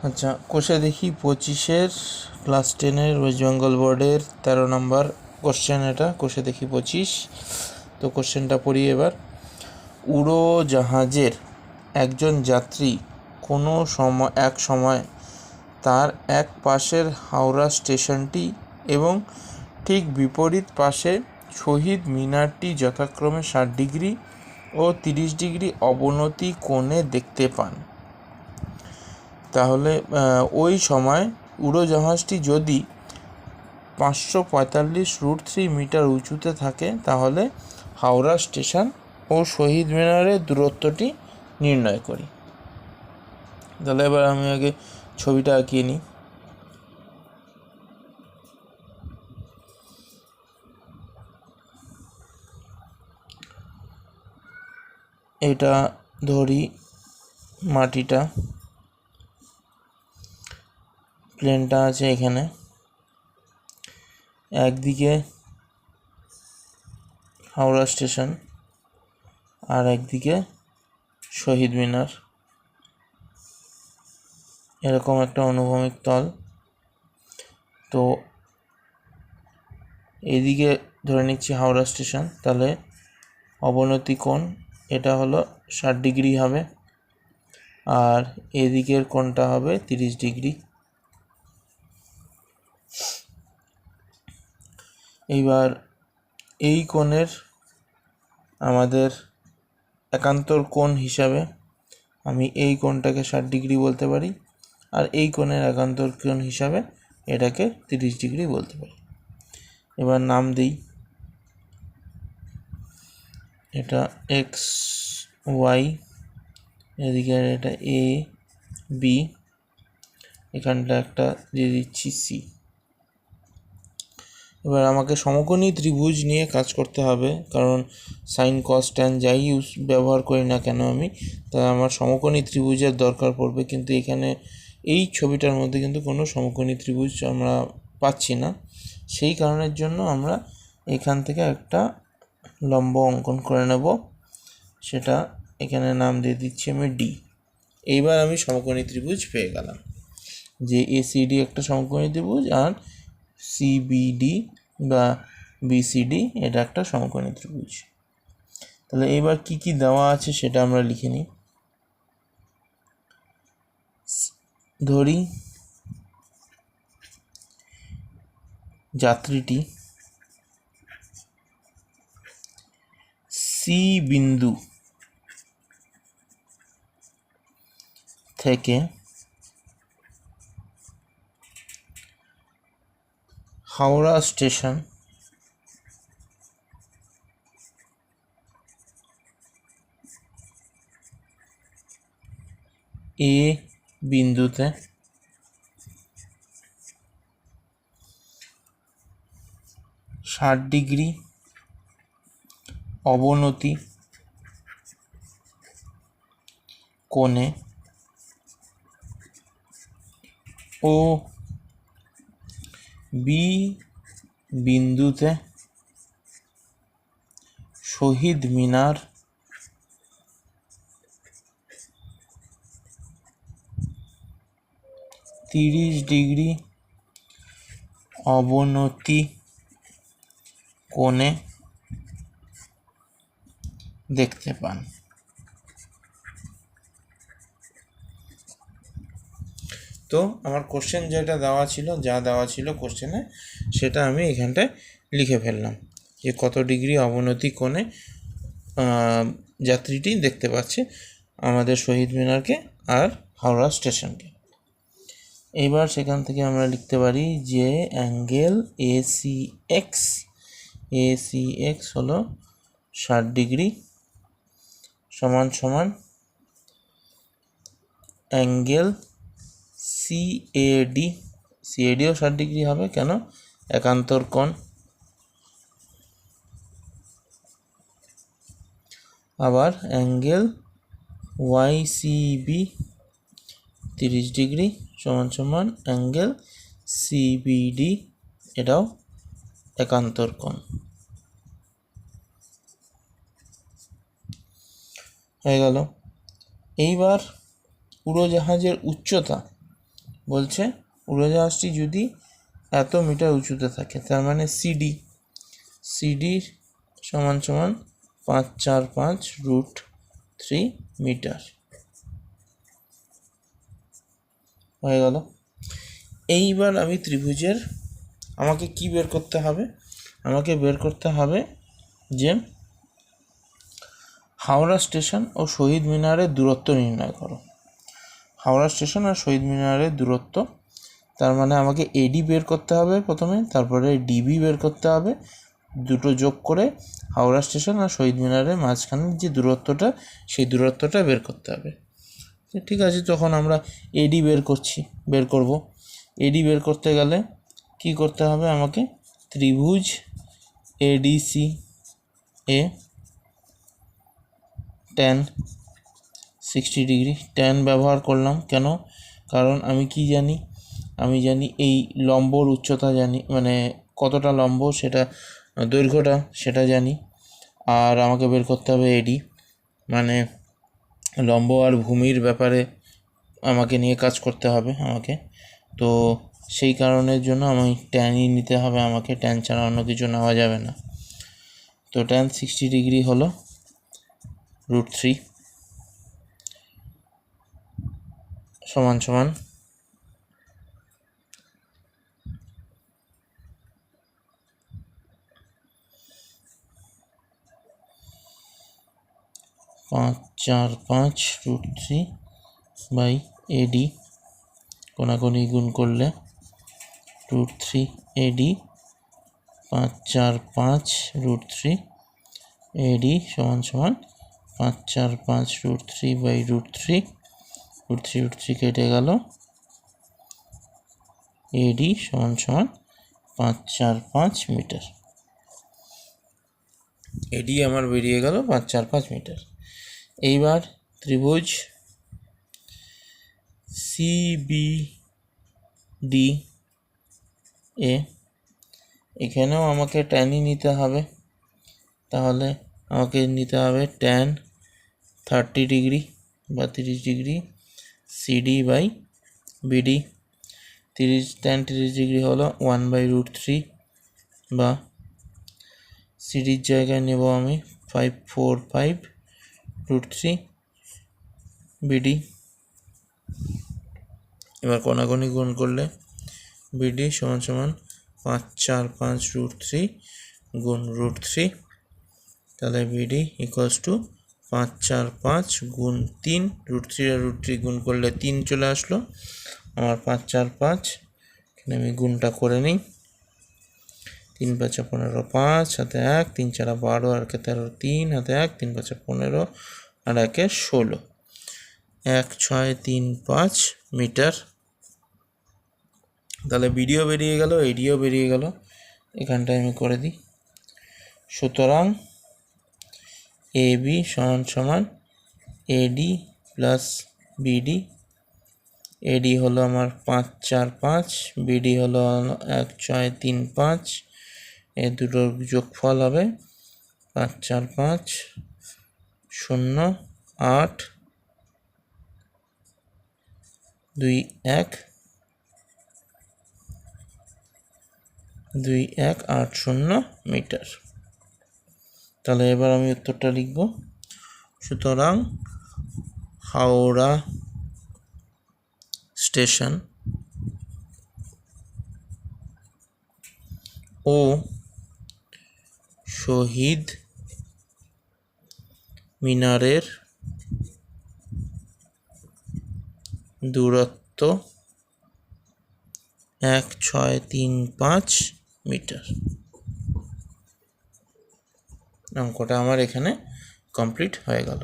আচ্ছা, কোষে দেখি 25-এর ক্লাস 10-এর ওয়েস্ট বেঙ্গল বোর্ডের 13 নম্বর কোশ্চেন। এটা কোষে দেখি 25। তো কোশ্চেনটা পড়ি এবার। উড়োজাহাজের একজন যাত্রী কোনো এক সময় তার এক পাশের হাওড়া স্টেশনটি এবং ঠিক বিপরীত পাশে শহীদ মিনারটি যথাক্রমে 60 ডিগ্রি ও 30 ডিগ্রি অবনতি কোণে দেখতে পান। তাহলে ওই সময় উড়োজাহাজটি যদি 545 মিটার উঁচুতে থাকে তাহলে হাওড়া স্টেশন ও শহীদ মিনারের দূরত্বটি নির্ণয় করি। তাহলে এবার আমি আগে ছবিটা আঁকিয়ে নিই। এটা ধরি মাটিটা, প্লেনটা আছে এখানে, একদিকে হাওড়া স্টেশন আর একদিকে শহীদ মিনার, এরকম একটা অনুভূমিক তল। তো এদিকে ধরে নিচ্ছি হাওড়া স্টেশন, তাহলে অবনতি কোণ এটা হলো 60 ডিগ্রি হবে, আর এদিকের কোণটা হবে 30 ডিগ্রি। এইবার এই কোণের আমাদের একান্তর কোণ হিসাবে আমি এই কোণটাকে 60 ডিগ্রি বলতে পারি, আর এই কোণের একান্তর কোণ হিসাবে এটাকে 30 ডিগ্রি বলতে পারি। এবার নাম দিই, এটা এক্স ওয়াই, এদিকে এটা এ বি, এখানটা একটা দিয়ে দিচ্ছি সি। এবার আমাকে সমকোণী ত্রিভুজ নিয়ে কাজ করতে হবে, কারণ সাইন কস ট্যান যাই ব্যবহার করি না কেন আমি, তাই আমার সমকোণী ত্রিভুজের দরকার পড়বে। কিন্তু এখানে এই ছবিটার মধ্যে কিন্তু কোনো সমকোণী ত্রিভুজ আমরা পাচ্ছি না, সেই কারণের জন্য আমরা এখান থেকে একটা লম্ব অঙ্কন করে নেব, সেটা এখানে নাম দিয়ে দিচ্ছি আমি ডি। এইবার আমি সমকোণী ত্রিভুজ পেয়ে গেলাম, যে এসিডি একটা সমকোণী ত্রিভুজ আর সিবিডি বা বিসিডি এটা একটা সমকোণী ত্রিভুজ। তাহলে এবার কি কি দেওয়া আছে সেটা আমরা লিখে নিই। ধরি যাত্রীটি সি বিন্দু থেকে হাওড়া স্টেশন এ বিন্দুতে ষাট ডিগ্রি অবনতি কোণে ও বি বিন্দুতে শহীদ মিনার 30 ডিগ্রি অবনতি কোণে দেখতে পান। তো আমার কোশ্চেন যেটা দেওয়া ছিল, যা দেওয়া ছিল কোশ্চেনে, সেটা আমি এখানটায় লিখে ফেললাম, যে কত ডিগ্রি অবনতি কোণে যাত্রীটি দেখতে পাচ্ছে আমাদের শহীদ মিনারকে আর হাওড়া স্টেশনকে। এইবার সেখান থেকে আমরা লিখতে পারি যে অ্যাঙ্গেল এসি এক্স হলো 60 ডিগ্রি সমান সমান অ্যাঙ্গেল সিএডিও 60 ডিগ্রি হবে, কেন? একান্তর কোণ। আবার অ্যাঙ্গেল ওয়াইসিবি 30 ডিগ্রি সমান সমান অ্যাঙ্গেল সিবিডি, এটাও একান্তর কোণ হয়ে গেল। এইবার উড়োজাহাজের উচ্চতা বলছে উড়োজাহাজটি যদি এত মিটার উঁচুতে থাকে, তার মানে সিডি সমান 545√3 মিটার হয়ে গেল। এইবার আমি ত্রিভুজের আমাকে কি বের করতে হবে? আমাকে বের করতে হবে যে হাওড়া স্টেশন ও শহীদ মিনারের দূরত্ব নির্ণয় করো। হাওড়া স্টেশন আর শহীদ মিনারের দূরত্ব, তার মানে আমাকে এডি বের করতে হবে প্রথমে, তারপরে ডিবি বের করতে হবে, দুটো যোগ করে হাওড়া স্টেশন আর শহীদ মিনারের মাঝখানের যে দূরত্বটা, সেই দূরত্বটা বের করতে হবে। ঠিক আছে, তখন আমরা এডি বের করব। এডি বের করতে গেলে কি করতে হবে? আমাকে ত্রিভুজ এডিসি এ tan 60 ডিগ্রি ট্যান ব্যবহার করলাম কেন? কারণ আমি কি জানি? আমি জানি এই লম্বর উচ্চতা জানি, মানে কতটা লম্ব সেটা, দৈর্ঘ্যটা সেটা জানি। আর আমাকে বের করতে হবে এডি, মানে লম্ব আর ভূমির ব্যাপারে আমাকে নিয়ে কাজ করতে হবে আমাকে। তো সেই কারণের জন্য আমি ট্যানই নিতে হবে, আমাকে ট্যান ছাড়া অন্য কিছু নেওয়া যাবে না। তো tan 60 ডিগ্রি হলো √3 সমান 545√3 বাই এডি, কোনাকুনি গুণ করলে √3 এডি 545√3 এডি সমান 545√3 বাই √3, √3 কেটে গেল, এডি সমান 545 মিটার। এডি আমার বেরিয়ে গেল 545 মিটার। এইবার ত্রিভুজ সিবিডি এ, এখানেও আমাকে ট্যানই নিতে হবে। তাহলে আমাকে নিতে হবে tan 30 ডিগ্রি বা 30 degree CD by BD. tan 30 degree হলো 1/√3 বা সিডির জায়গায় নেব আমি 545√3 বিডি। এবার কোনাকুনি গুণ করলে বিডি সমান 545√3 গুণ √3, তাহলে বিডি ইকুয়ালস টু 545 গুণ 3, √3 আর √3 গুণ করলে 3 চলে আসলো আমার 545। এখানে আমি গুণটা করে নিই, 3 × 5 = 15, 5 হাতে 1, 3 × 4 = 12, আর 13, 3 হাতে 1, 3 × 5 = 15, আর 1 = 16, 1635 মিটার। তাহলে বিডিও বেরিয়ে গেল, এডিও বেরিয়ে গেল, এখানটায় আমি করে দিই। সুতরাং এবি সমান এডি প্লাস বিডি। এডি হলো আমার 545, বিডি হলো 1635, এই দুটোর যোগফল হবে 545 0 8 2 1 2180 মিটার। তাহলে এবার আমি উত্তরটা লিখব। সুতরাং হাওড়া স্টেশন ও শহীদ মিনারের দূরত্ব 1635 মিটার। অঙ্কটা আমার এখানে কমপ্লিট হয়ে গেল।